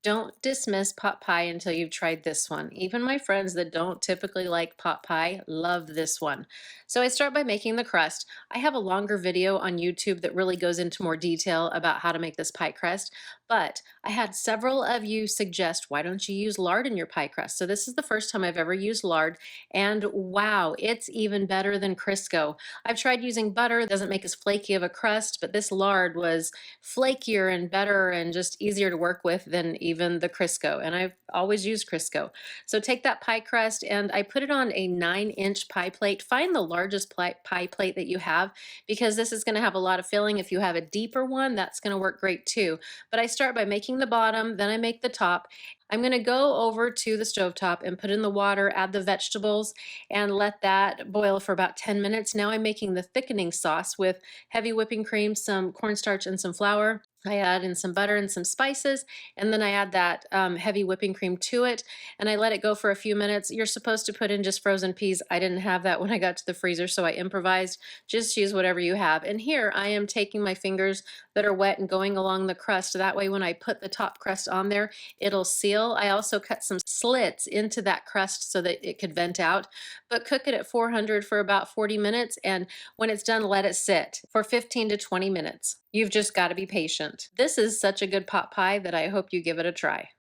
Don't dismiss pot pie until you've tried this one. Even my friends that don't typically like pot pie love this one. So I start by making the crust. I have a longer video on YouTube that really goes into more detail about how to make this pie crust, but I had several of you suggest, why don't you use lard in your pie crust? So this is the first time I've ever used lard, and wow, it's even better than Crisco. I've tried using butter, it doesn't make as flaky of a crust, but this lard was flakier and better and just easier to work with than even the Crisco. And I've always used Crisco. So take that pie crust and I put it on a 9-inch pie plate. Find the largest pie plate that you have because this is going to have a lot of filling. If you have a deeper one, that's going to work great too. But I start by making the bottom, then I make the top. I'm going to go over to the stovetop and put in the water, add the vegetables, and let that boil for about 10 minutes. Now I'm making the thickening sauce with heavy whipping cream, some cornstarch, and some flour. I add in some butter and some spices, and then I add that heavy whipping cream to it, and I let it go for a few minutes. You're supposed to put in just frozen peas. I didn't have that when I got to the freezer, so I improvised. Just use whatever you have. And here I am taking my fingers that are wet and going along the crust. That way when I put the top crust on there, it'll seal. I also cut some slits into that crust so that it could vent out, but cook it at 400 for about 40 minutes, and when it's done, let it sit for 15 to 20 minutes. You've just got to be patient. This is such a good pot pie that I hope you give it a try.